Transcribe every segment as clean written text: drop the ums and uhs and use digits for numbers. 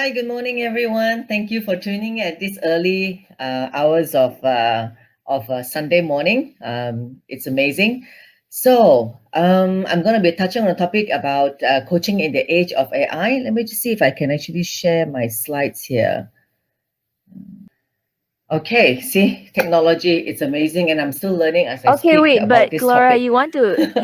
Hi, good morning, everyone. Thank you for tuning in at this early hours of Sunday morning. It's amazing. I'm going to be touching on a topic about coaching in the age of AI. Let me just see if I can actually share my slides here. Okay, see, technology, it's amazing, and I'm still learning as I Okay, speak wait, about but this Gloria, topic. you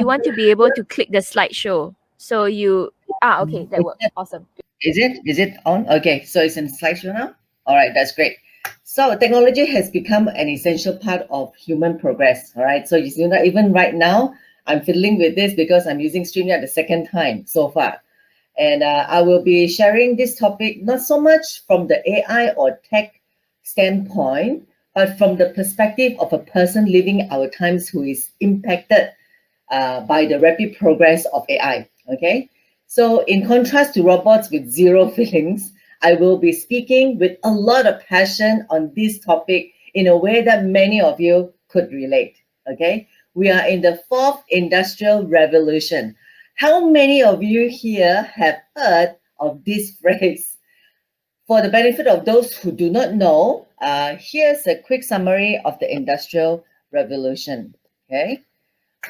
want to be able to click the slideshow. So you okay, that works. Awesome. Is it on? Okay, so it's in slideshow now. All right, that's great. So technology has become an essential part of human progress. All right, so you see that even right now, I'm fiddling with this because I'm using StreamYard the second time so far, and I will be sharing this topic not so much from the AI or tech standpoint, but from the perspective of a person living our times who is impacted by the rapid progress of AI. Okay, so in contrast to robots with zero feelings, I will be speaking with a lot of passion on this topic in a way that many of you could relate. Okay, we are in the fourth industrial revolution. How many of you here have heard of this phrase? For the benefit of those who do not know, here's a quick summary of the industrial revolution. Okay,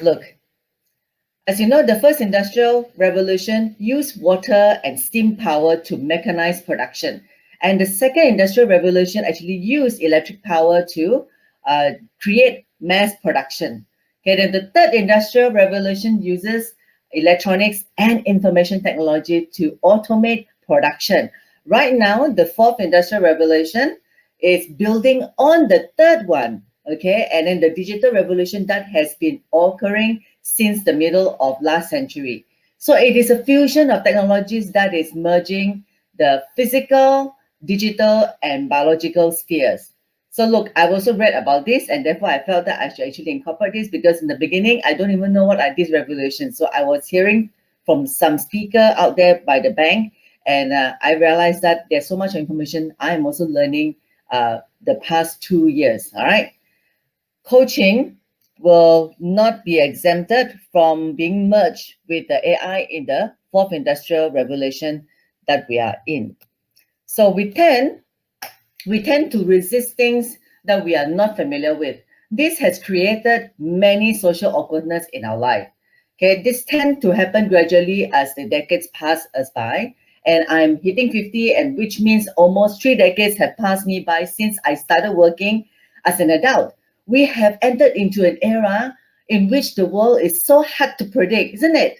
look, as you know, the first industrial revolution used water and steam power to mechanize production. And the second industrial revolution actually used electric power to create mass production. Okay, then the third industrial revolution uses electronics and information technology to automate production. Right now, the fourth industrial revolution is building on the third one. Okay, and then the digital revolution that has been occurring since the middle of last century. So it is a fusion of technologies that is merging the physical, digital, and biological spheres. So look, I've also read about this, and therefore I felt that I should actually incorporate this because in the beginning, I don't even know what are these revolutions. So I was hearing from some speaker out there by the bank, and I realized that there's so much information I am also learning the past 2 years. All right. Coaching will not be exempted from being merged with the AI in the fourth industrial revolution that we are in. So we tend to resist things that we are not familiar with. This has created many social awkwardness in our life. Okay, this tend to happen gradually as the decades pass us by. And I'm hitting 50, and which means almost 3 decades have passed me by since I started working as an adult. We have entered into an era in which the world is so hard to predict, isn't it?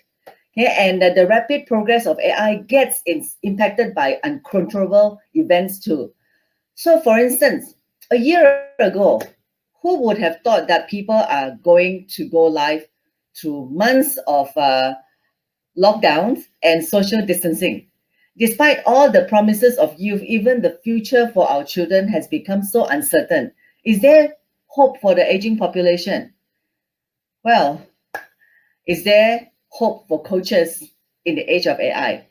Okay, and the rapid progress of AI gets impacted by uncontrollable events too. So, for instance, a year ago, who would have thought that people are going to go live through months of lockdowns and social distancing? Despite all the promises of youth, even the future for our children has become so uncertain. Is there hope for the aging population? Well, is there hope for coaches in the age of AI?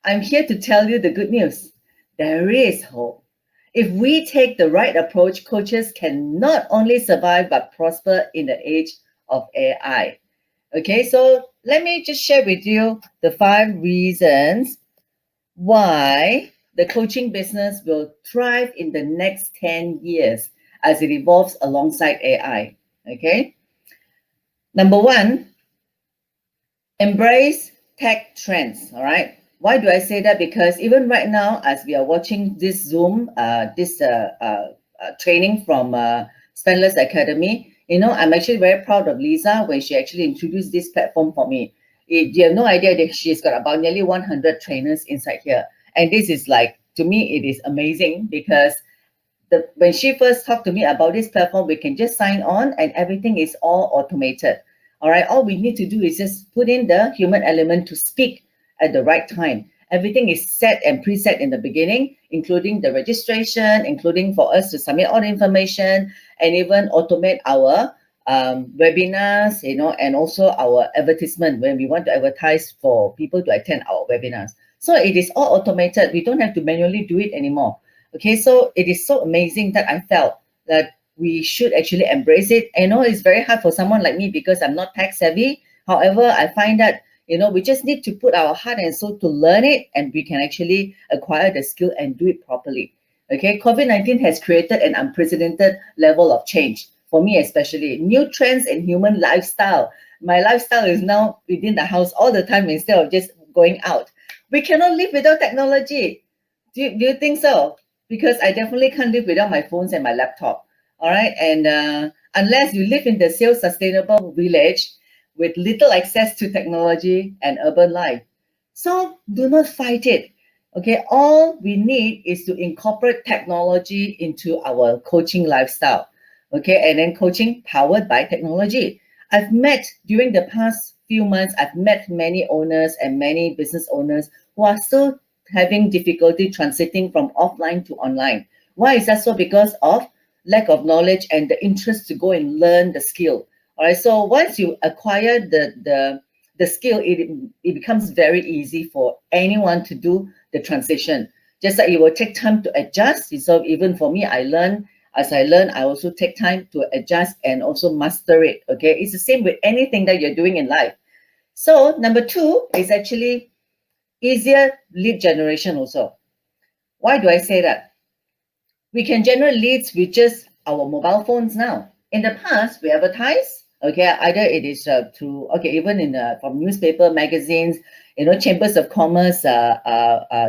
I'm here to tell you the good news. There is hope. If we take the right approach, coaches can not only survive but prosper in the age of AI. Okay, so let me just share with you the 5 reasons why the coaching business will thrive in the next 10 years as it evolves alongside AI. Okay, number one, embrace tech trends. All right. Why do I say that? Because even right now, as we are watching this Zoom, training from Spendless Academy, I'm actually very proud of Lisa when she actually introduced this platform for me. You have no idea that she's got about nearly 100 trainers inside here. And this is like, to me, it is amazing because when she first talked to me about this platform, we can just sign on and everything is all automated. All right, all we need to do is just put in the human element to speak at the right time. Everything is set and preset in the beginning, including the registration, including for us to submit all the information and even automate our webinars, and also our advertisement when we want to advertise for people to attend our webinars. So it is all automated. We don't have to manually do it anymore. Okay, so it is so amazing that I felt that we should actually embrace it. I know it's very hard for someone like me because I'm not tech savvy. However, I find that We just need to put our heart and soul to learn it, and we can actually acquire the skill and do it properly. Okay, COVID-19 has created an unprecedented level of change for me, especially new trends in human lifestyle. My lifestyle is now within the house all the time instead of just going out. We cannot live without technology. Do you think so? Because I definitely can't live without my phones and my laptop. All right. And unless you live in the self-sustainable village with little access to technology and urban life. So do not fight it. Okay. All we need is to incorporate technology into our coaching lifestyle. Okay. And then coaching powered by technology. During the past few months, I've met many owners and many business owners who are still having difficulty transiting from offline to online. Why is that so? Because of lack of knowledge and the interest to go and learn the skill. All right. So once you acquire the skill, it becomes very easy for anyone to do the transition. Just like it will take time to adjust. So even for me, as I learn, I also take time to adjust and also master it. Okay. It's the same with anything that you're doing in life. So number 2 is actually easier lead generation also. Why do I say that? We can generate leads with just our mobile phones now. In the past, we advertise, okay, either it is through, okay, even from newspaper, magazines, chambers of commerce,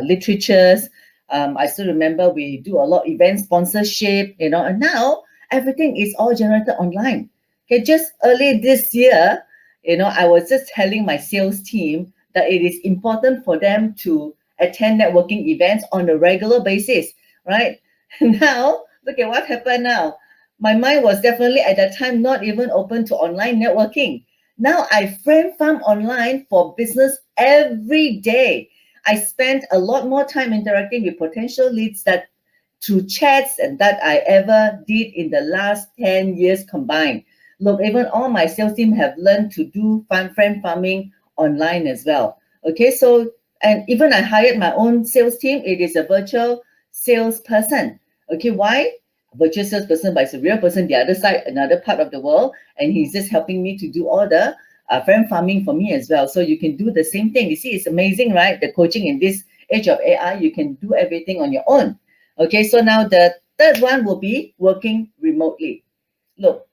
literatures. I still remember we do a lot of event sponsorship, and now everything is all generated online. Okay, just early this year, I was just telling my sales team that it is important for them to attend networking events on a regular basis, right? Now, look at what happened now. My mind was definitely at that time not even open to online networking. Now I friend farm online for business every day. I spent a lot more time interacting with potential leads that through chats and that I ever did in the last 10 years combined. Look, even all my sales team have learned to do friend farming online as well. Okay, so, and even I hired my own sales team. It is a virtual salesperson. Okay, why? Virtual salesperson, but it's a real person, the other side, another part of the world, and he's just helping me to do all the friend farming for me as well. So you can do the same thing. You see, it's amazing, right? The coaching in this age of AI, you can do everything on your own. Okay, so now the third one will be working remotely. Look,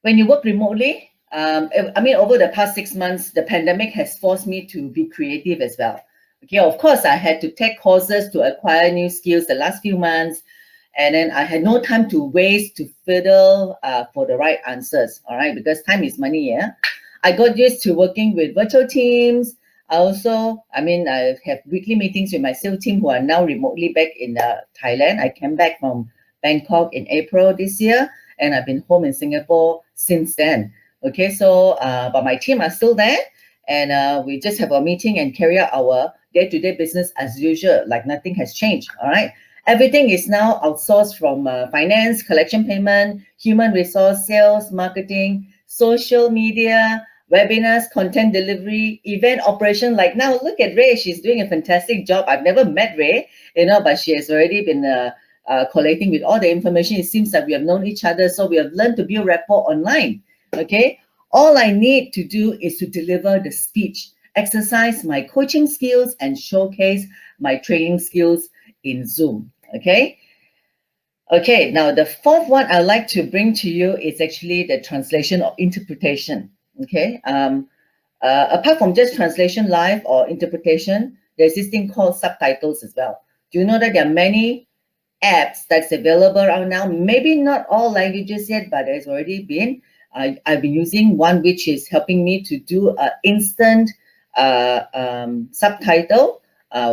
when you work remotely, over the past 6 months, the pandemic has forced me to be creative as well. Okay, of course, I had to take courses to acquire new skills the last few months, and then I had no time to waste to fiddle for the right answers, all right, because time is money, yeah? I got used to working with virtual teams. I have weekly meetings with my sales team who are now remotely back in Thailand. I came back from Bangkok in April this year, and I've been home in Singapore since then. Okay, so, but my team are still there, and we just have a meeting and carry out our day-to-day business as usual, like nothing has changed, all right? Everything is now outsourced from finance, collection payment, human resource, sales, marketing, social media, webinars, content delivery, event operation. Like now, look at Ray. She's doing a fantastic job. I've never met Ray, but she has already been collating with all the information. It seems that we have known each other, so we have learned to build rapport online. Okay, all I need to do is to deliver the speech, exercise my coaching skills, and showcase my training skills in Zoom. Okay. Okay, now the fourth one I'd like to bring to you is actually the translation or interpretation. Okay, apart from just translation live or interpretation, there's this thing called subtitles as well. Do you know that there are many apps that's available around now? Maybe not all languages yet, but there's already been. I've been using one which is helping me to do an instant subtitle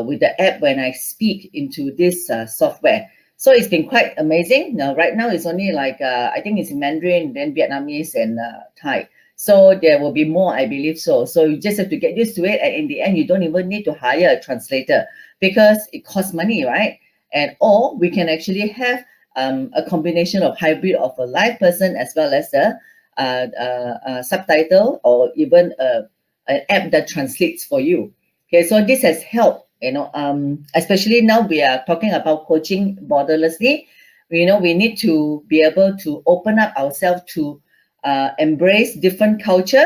with the app when I speak into this software. So it's been quite amazing. Now, right now it's only like, I think it's in Mandarin, then Vietnamese and Thai. So there will be more, I believe so. So you just have to get used to it. And in the end, you don't even need to hire a translator because it costs money, right? Or we can actually have a combination of hybrid of a live person as well as a subtitle or even an app that translates for you. Okay, so this has helped, especially now we are talking about coaching borderlessly. We need to be able to open up ourselves to embrace different culture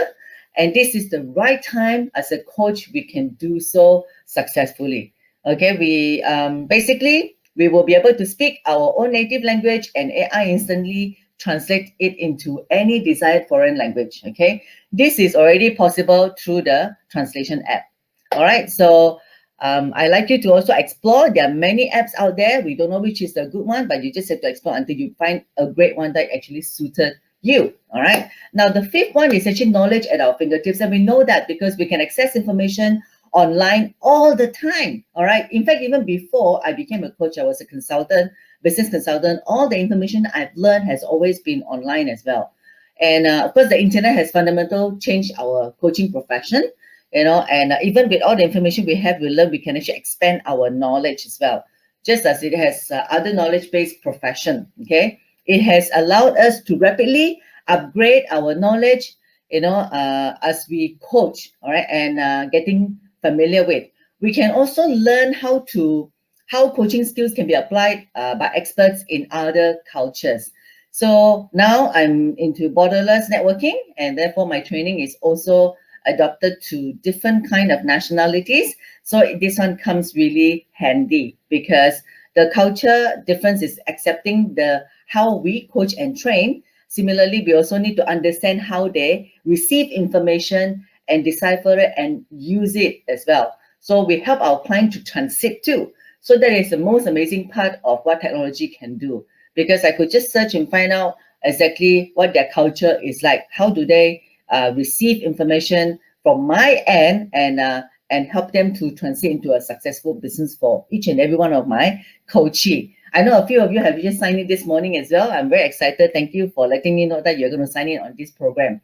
And this is the right time as a coach, we can do so successfully. Okay, we basically, we will be able to speak our own native language, and AI instantly translate it into any desired foreign language. Okay, this is already possible through the translation app. All right, so I like you to also explore. There are many apps out there. We don't know which is the good one, but you just have to explore until you find a great one that actually suited you. All right. Now, the fifth one is actually knowledge at our fingertips. And we know that because we can access information online all the time. All right. In fact, even before I became a coach, I was a consultant, business consultant. All the information I've learned has always been online as well. And of course, the internet has fundamentally changed our coaching profession, and even with all the information we have, we learn, we can actually expand our knowledge as well, just as it has other knowledge-based profession. Okay, it has allowed us to rapidly upgrade our knowledge, as we coach. All right, and getting familiar with. We can also learn how coaching skills can be applied by experts in other cultures. So now I'm into borderless networking, and therefore my training is also adopted to different kind of nationalities. So this one comes really handy because the culture difference is accepting the how we coach and train. Similarly, we also need to understand how they receive information and decipher it and use it as well. So we help our client to transit too. So that is the most amazing part of what technology can do, because I could just search and find out exactly what their culture is like. How do they receive information from my end, and help them to transit into a successful business for each and every one of my coachee. I know a few of you have just signed in this morning as well. I'm very excited. Thank you for letting me know that you're going to sign in on this program.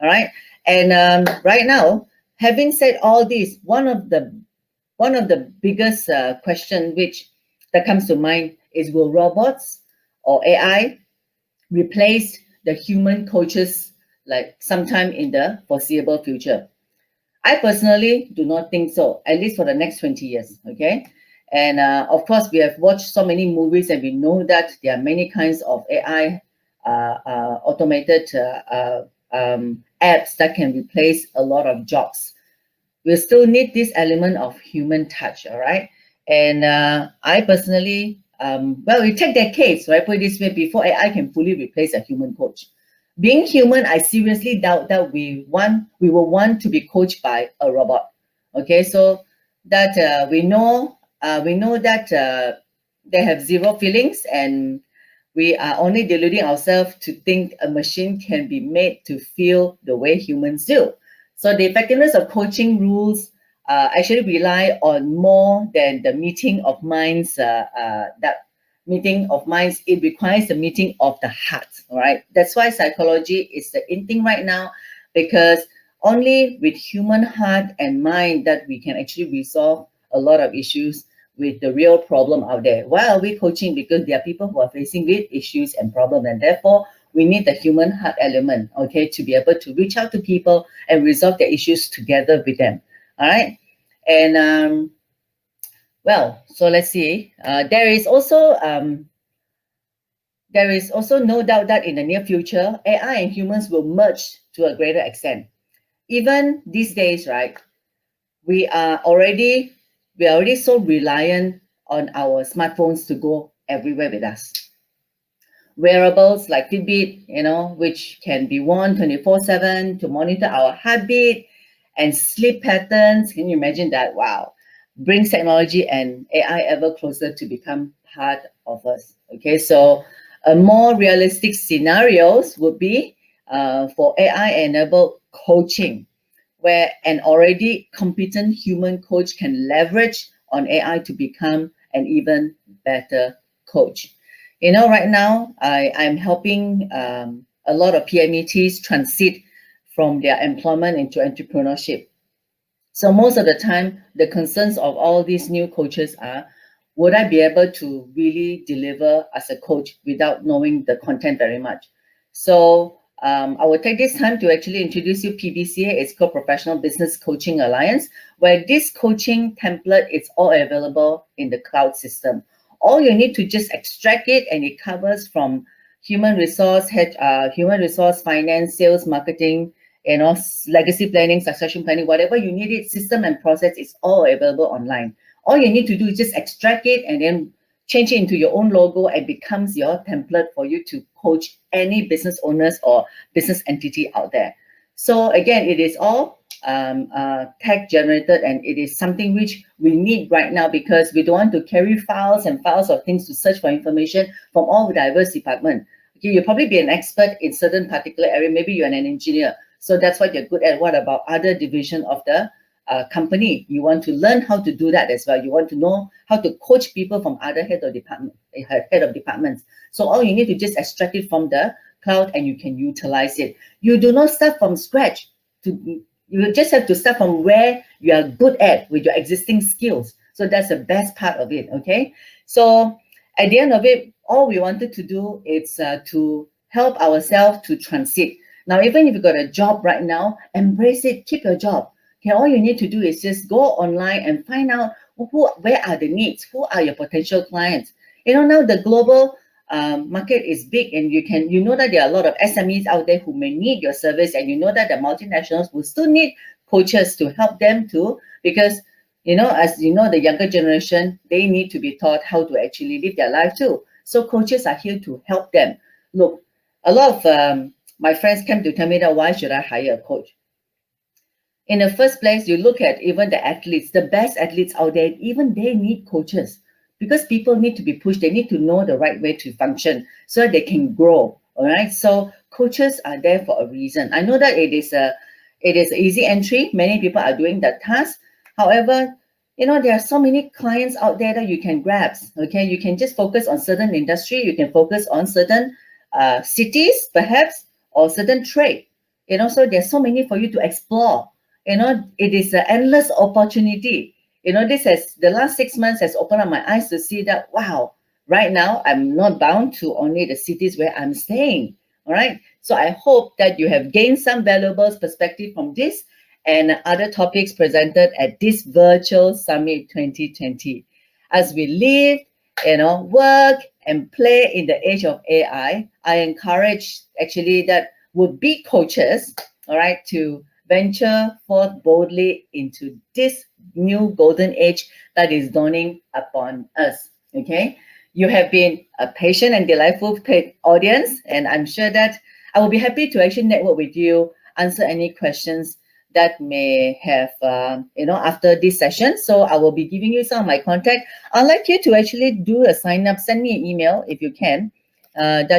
All right. And right now, having said all this, one of the biggest question which that comes to mind is, will robots or AI replace the human coaches like sometime in the foreseeable future? I personally do not think so, at least for the next 20 years. Okay. And of course, we have watched so many movies, and we know that there are many kinds of AI automated apps that can replace a lot of jobs. We still need this element of human touch. All right. And I personally, well, we take that case, right? Put it this way, before AI can fully replace a human coach. Being human, I seriously doubt that we will want to be coached by a robot. Okay, so that we know that they have zero feelings, and we are only deluding ourselves to think a machine can be made to feel the way humans do. So the effectiveness of coaching rules actually rely on more than the meeting of minds. That meeting of minds, it requires the meeting of the heart. All right, that's why psychology is the in thing right now, because only with human heart and mind that we can actually resolve a lot of issues with the real problem out there. Why are we coaching? Because there are people who are facing with issues and problems, and therefore we need the human heart element, okay, to be able to reach out to people and resolve their issues together with them. All right. And well, so let's see. There is also no doubt that in the near future, AI and humans will merge to a greater extent. Even these days, right, we are already so reliant on our smartphones to go everywhere with us. Wearables like Fitbit, which can be worn 24/7 to monitor our heartbeat and sleep patterns. Can you imagine that? Wow. Brings technology and AI ever closer to become part of us. Okay, so a more realistic scenarios would be for AI-enabled coaching, where an already competent human coach can leverage on AI to become an even better coach. Right now, I'm helping a lot of PMETs transit from their employment into entrepreneurship. So most of the time, the concerns of all these new coaches are, would I be able to really deliver as a coach without knowing the content very much? So I will take this time to actually introduce you PBCA. It's called Professional Business Coaching Alliance, where this coaching template is all available in the cloud system. All you need to just extract it, and it covers from human resource, finance, sales, marketing, legacy planning, succession planning, whatever you need it, system and process is all available online. All you need to do is just extract it and then change it into your own logo and becomes your template for you to coach any business owners or business entity out there. So again, it is all tech generated, and it is something which we need right now because we don't want to carry files and files of things to search for information from all the diverse departments. Okay, you'll probably be an expert in certain particular area. Maybe you're an engineer, so that's what you're good at. What about other division of the company? You want to learn how to do that as well. You want to know how to coach people from other head of departments. So all you need to just extract it from the cloud and you can utilize it. You do not start from scratch. You just have to start from where you are good at with your existing skills. So that's the best part of it. Okay. So at the end of it, all we wanted to do is to help ourselves to transit. Now, even if you've got a job right now, embrace it, keep your job. Okay, all you need to do is just go online and find out where are the needs, who are your potential clients. Now the global market is big, and you know that there are a lot of SMEs out there who may need your service, and you know that the multinationals will still need coaches to help them too, because as you know, the younger generation, they need to be taught how to actually live their life too. So coaches are here to help them. Look, a lot of my friends came to tell me that why should I hire a coach? In the first place, you look at even the athletes, the best athletes out there, even they need coaches because people need to be pushed. They need to know the right way to function so that they can grow. All right. So coaches are there for a reason. I know that it is easy entry. Many people are doing that task. However, there are so many clients out there that you can grab. Okay. You can just focus on certain industry. You can focus on certain cities, perhaps, or certain trade. So there's so many for you to explore. It is an endless opportunity. The last 6 months has opened up my eyes to see that, wow, right now I'm not bound to only the cities where I'm staying. All right. So I hope that you have gained some valuable perspective from this and other topics presented at this virtual summit 2020. As we live, work and play in the age of AI, I encourage actually that would-be coaches, all right, to venture forth boldly into this new golden age that is dawning upon us. Okay, you have been a patient and delightful audience, and I'm sure that I will be happy to actually network with you, answer any questions that may have after this session. So I will be giving you some of my contact. I'd like you to actually do a sign up. Send me an email if you can. I'm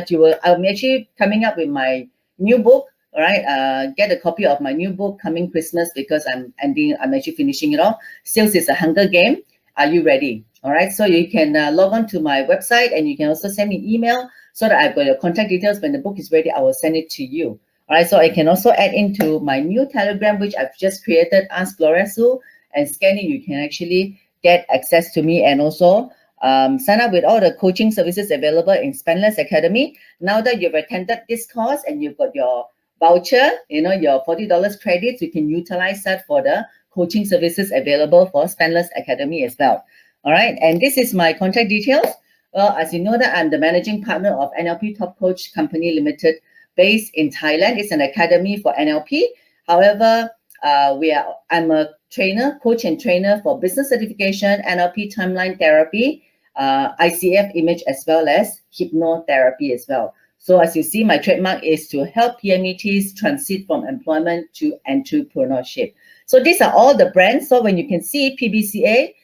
actually coming up with my new book. All right, get a copy of my new book coming Christmas because I'm actually finishing it off. Sales is a hunger game. Are you ready? All right, so you can log on to my website and you can also send me an email so that I've got your contact details. When the book is ready, I will send it to you. All right, so I can also add into my new Telegram, which I've just created, Ask Gloria Soo, and scanning, you can actually get access to me and also sign up with all the coaching services available in Spendless Academy. Now that you've attended this course and you've got your voucher, your $40 credits, you can utilize that for the coaching services available for Spendless Academy as well. All right, and this is my contact details. Well, as you know that I'm the managing partner of NLP Top Coach Company Limited, based in Thailand. It's an academy for NLP. However, I'm a coach and trainer for business certification, NLP timeline therapy, ICF image, as well as hypnotherapy as well. So as you see, my trademark is to help PMETs transit from employment to entrepreneurship. So these are all the brands. So when you can see PBCA,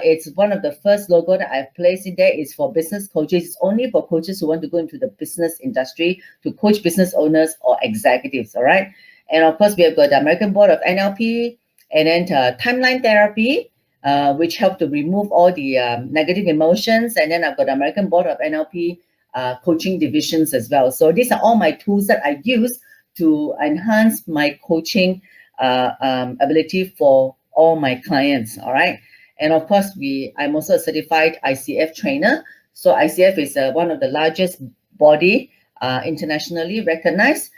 it's one of the first logo that I've placed in there. Is for business coaches. It's only for coaches who want to go into the business industry to coach business owners or executives. All right. And of course, we have got the American Board of NLP and then timeline therapy, which help to remove all the negative emotions. And then I've got the American Board of NLP coaching divisions as well. So these are all my tools that I use to enhance my coaching ability for all my clients. All right. And of course, I'm also a certified ICF trainer. So ICF is one of the largest body internationally recognized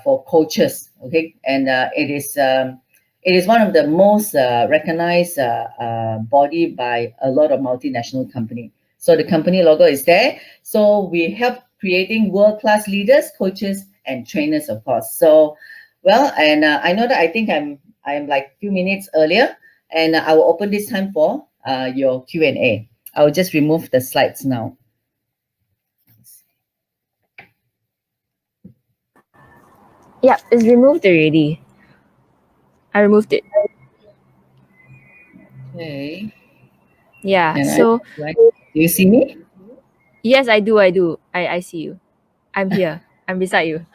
for coaches. Okay, and it is one of the most recognized body by a lot of multinational company. So the company logo is there. So we help creating world-class leaders, coaches, and trainers, of course. So Well, and I know that I'm like few minutes earlier, and I will open this time for your Q&A. I will just remove the slides now. Yeah, it's removed already. I removed it. Okay. Yeah. And I So like, do you see me? yes, I do. I do. I see you. I'm here. I'm beside you.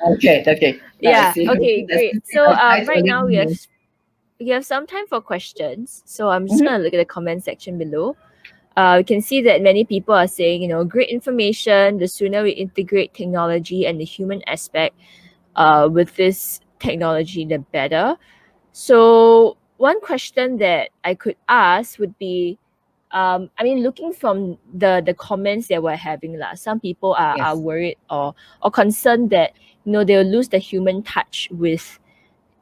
Okay, okay. Now I Yeah. see. Okay. I Great. see So our slides right earlier now than you. we have some time for questions. So I'm just Mhm. gonna look at the comment section below. We can see that many people are saying, great information. The sooner we integrate technology and the human aspect with this technology, the better. So one question that I could ask would be, I mean, looking from the comments that we're having, some people are Yes. worried or concerned that they'll lose the human touch with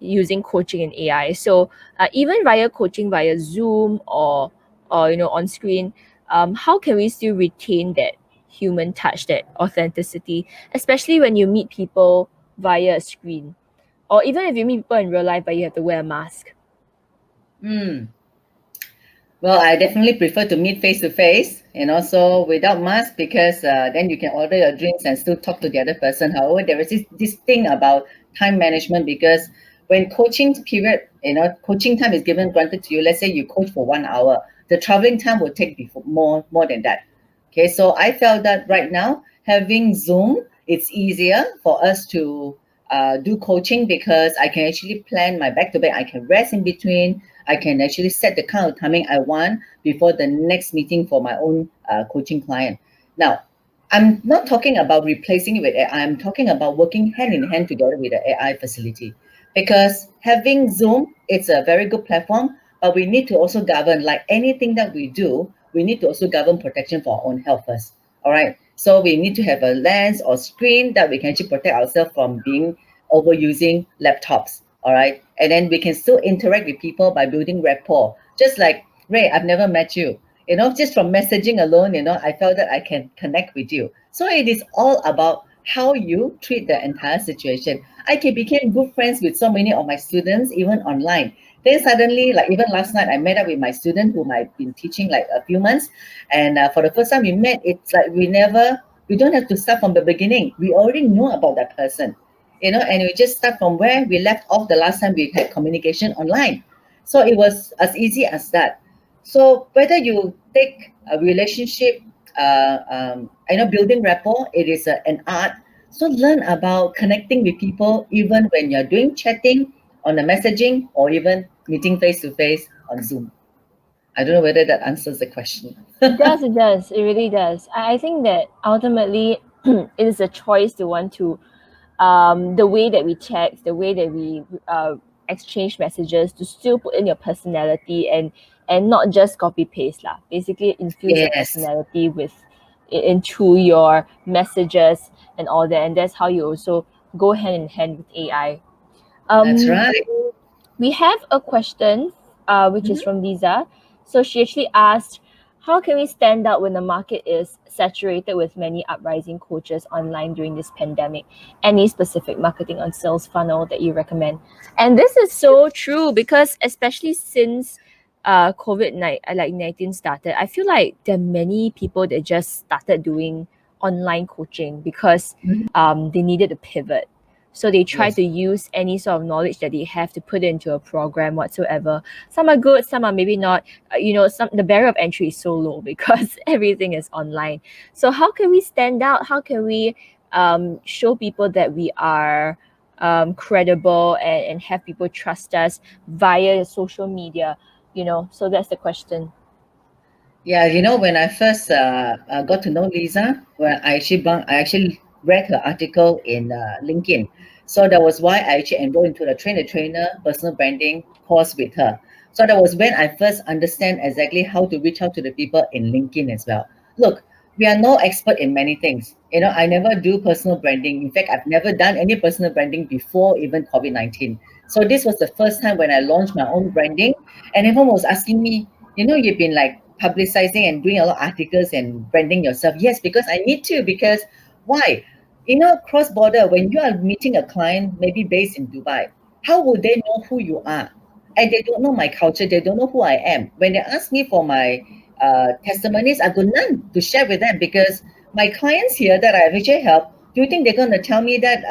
using coaching and AI. So even via coaching via Zoom or on screen, how can we still retain that human touch, that authenticity, especially when you meet people via a screen, or even if you meet people in real life but you have to wear a mask? Mm. Well, I definitely prefer to meet face to face and also without mask because then you can order your drinks and still talk to the other person. However, there is this thing about time management because when coaching period, coaching time is given granted to you. Let's say you coach for 1 hour, the traveling time will take before, more than that. Okay, so I felt that right now having Zoom, it's easier for us to do coaching because I can actually plan my back to back. I can rest in between. I can actually set the kind of timing I want before the next meeting for my own coaching client. Now, I'm not talking about replacing it with AI. I'm talking about working hand in hand together with the AI facility because having Zoom, it's a very good platform, but we need to also govern, like anything that we do, we need to also govern protection for our own health first. All right. So we need to have a lens or screen that we can actually protect ourselves from being overusing laptops. All right. And then we can still interact with people by building rapport. Just like Ray, I've never met you. Just from messaging alone, I felt that I can connect with you. So it is all about how you treat the entire situation. I can became good friends with so many of my students, even online. Then suddenly, like even last night, I met up with my student whom I've been teaching like a few months. And for the first time we met, it's like we don't have to start from the beginning. We already know about that person, and we just start from where we left off the last time we had communication online. So it was as easy as that. So whether you take a relationship, building rapport, it is an art. So learn about connecting with people even when you're doing chatting on the messaging or even meeting face to face on Zoom. I don't know whether that answers the question. It does, it does. It really does. I think that ultimately it is a choice to want to, the way that we text, the way that we exchange messages, to still put in your personality and not just copy paste lah. Basically, infuse your Yes, personality into your messages and all that, and that's how you also go hand in hand with AI. that's Um, right. we have a question, which is Mhm. from Lisa. So she actually asked, how can we stand out when the market is saturated with many uprising coaches online during this pandemic? Any specific marketing on sales funnel that you recommend? And this is so true because especially since COVID-19 started, I feel like there are many people that just started doing online coaching because Mhm. they needed to pivot, so they try Yes, to use any sort of knowledge that they have to put into a program whatsoever. Some are good, some are maybe not. Some the barrier of entry is so low because everything is online. So how can we stand out? How can we show people that we are credible and have people trust us via social media? So that's the question. yeah, when I first got to know Lisa, when I actually read her article in LinkedIn. So that was why I actually enrolled into the trainer personal branding course with her. So that was when I first understand exactly how to reach out to the people in LinkedIn as well. Look, we are no expert in many things. I never do personal branding. In fact, I've never done any personal branding before even COVID-19. So this was the first time when I launched my own branding, and everyone was asking me, you've been like publicizing and doing a lot of articles and branding yourself. Yes, because I need to. Because why? Cross-border, when you are meeting a client, maybe based in Dubai, how would they know who you are? And they don't know my culture. They don't know who I am. When they ask me for my testimonies, I've got none to share with them because my clients here that I've actually helped, do you think they're going to tell me that,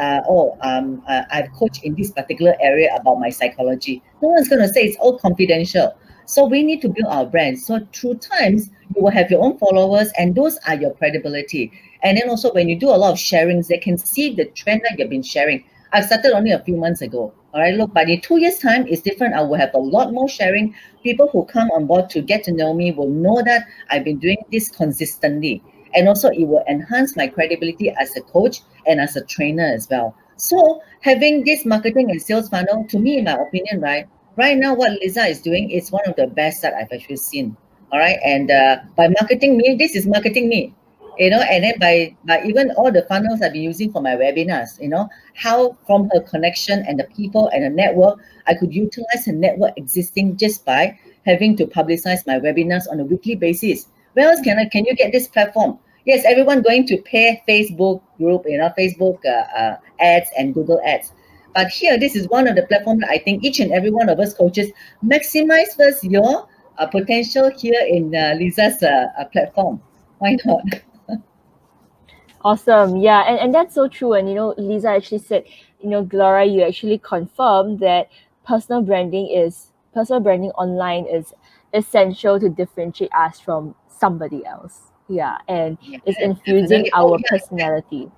I've coached in this particular area about my psychology? No one's going to say. It's all confidential. So we need to build our brand. So through times, you will have your own followers, and those are your credibility. And then also when you do a lot of sharings, they can see the trend that you've been sharing. I started only a few months ago. All right, look, but in 2 years' time, it's different. I will have a lot more sharing. People who come on board to get to know me will know that I've been doing this consistently. And also, it will enhance my credibility as a coach and as a trainer as well. So, having this marketing and sales funnel, to me, in my opinion, right now, what Lisa is doing is one of the best that I've actually seen. All right, and by marketing me, this is marketing me, and then by even all the funnels I've been using for my webinars, how from her connection and the people and the network, I could utilize her network existing just by having to publicize my webinars on a weekly basis. Where else can you get this platform? Yes, everyone going to pay Facebook group, Facebook ads and Google ads. But here, this is one of the platforms that I think each and every one of us coaches maximize first your potential here in Lisa's platform. Why not? Awesome. Yeah, and that's so true. And Lisa actually said, Gloria, you actually confirmed that personal branding online is essential to differentiate us from somebody else. Yeah, and Yeah, it's infusing definitely. Oh, our yeah. personality.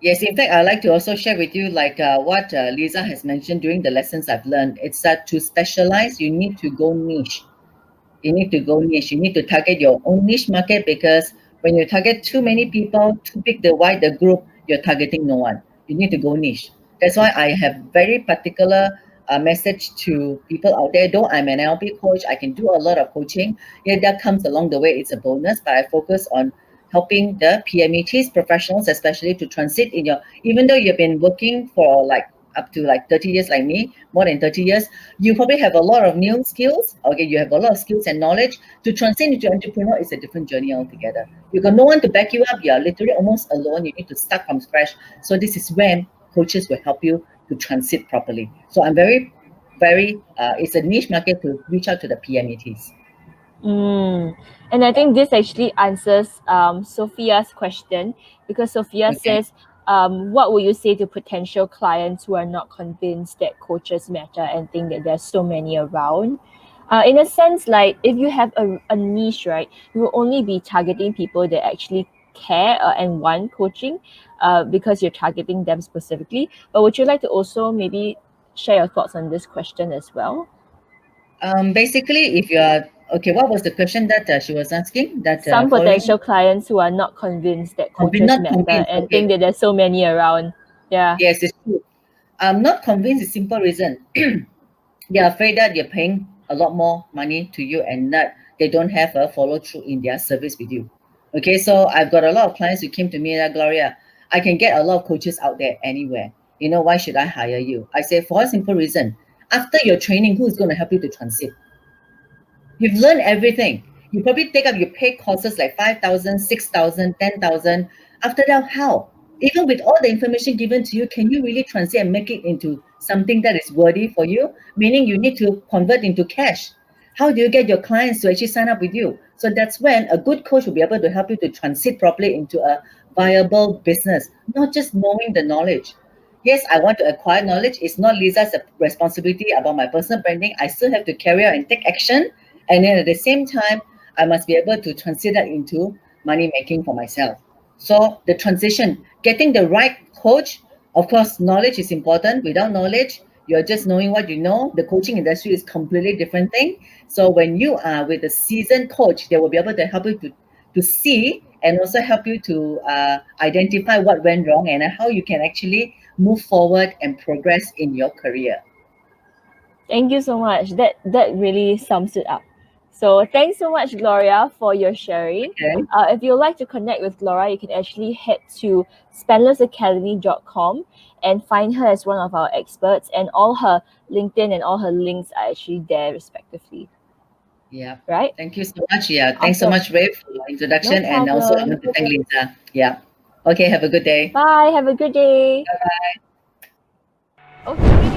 Yes, in fact, I'd like to also share with you like what Lisa has mentioned during the lessons I've learned. It's that to specialize, you need to go niche. You need to go niche. You need to target your own niche market because when you target too many people, too big the wide the group, you're targeting no one. You need to go niche. That's why I have very particular message to people out there. Though I'm an NLP coach, I can do a lot of coaching. Yeah, that comes along the way. It's a bonus, but I focus on helping the PMETs professionals, especially to transit in your. Even though you've been working for like up to like 30 years like me, more than 30 years, you probably have a lot of new skills. Okay, you have a lot of skills and knowledge. To transition into entrepreneur is a different journey altogether. You got no one to back you up. You're literally almost alone. You need to start from scratch. So this is when coaches will help you to transit properly. So I'm it's a niche market to reach out to the PMETs. And I think this actually answers Sophia's question, because Sophia Okay. says, what would you say to potential clients who are not convinced that coaches matter and think that there's so many around? In a sense, like if you have a niche, right, you will only be targeting people that actually care and want coaching because you're targeting them specifically. But would you like to also maybe share your thoughts on this question as well? Basically, if you are okay, what was the question that she was asking? That Some following, potential clients who are not convinced that coaches not matter convinced. and think Okay, that there's so many around. Yeah. yes, it's true. I'm not convinced. It's simple reason. They're afraid that you're paying a lot more money to you and that they don't have a follow through in their service with you. Okay, so I've got a lot of clients who came to me that Gloria, I can get a lot of coaches out there anywhere. Why should I hire you? I say for a simple reason. After your training, who's going to help you to transit? You've learned everything. You probably you pay courses like 5,000, 6,000, 10,000. After that, how? Even with all the information given to you, can you really translate and make it into something that is worthy for you? Meaning you need to convert into cash. How do you get your clients to actually sign up with you? So that's when a good coach will be able to help you to transit properly into a viable business, not just knowing the knowledge. Yes, I want to acquire knowledge. It's not Lisa's responsibility about my personal branding. I still have to carry out and take action. And then at the same time, I must be able to translate that into money making for myself. So the transition, getting the right coach, of course, knowledge is important. Without knowledge, you're just knowing what you know. The coaching industry is completely different thing. So when you are with a seasoned coach, they will be able to help you to see and also help you to identify what went wrong and how you can actually move forward and progress in your career. Thank you so much. That really sums it up. So thanks so much, Gloria, for your sharing. Okay. If you'd like to connect with Gloria, you can actually head to spendlersacademy.com and find her as one of our experts, and all her LinkedIn and all her links are actually there respectively. Yeah. Right? Thank you so much. Yeah. Thanks so Awesome. much, Ray, for your No introduction. And also, I problem. want to thank Lisa. Yeah. Okay, have a good day. Bye. Have a good day. Bye. Okay.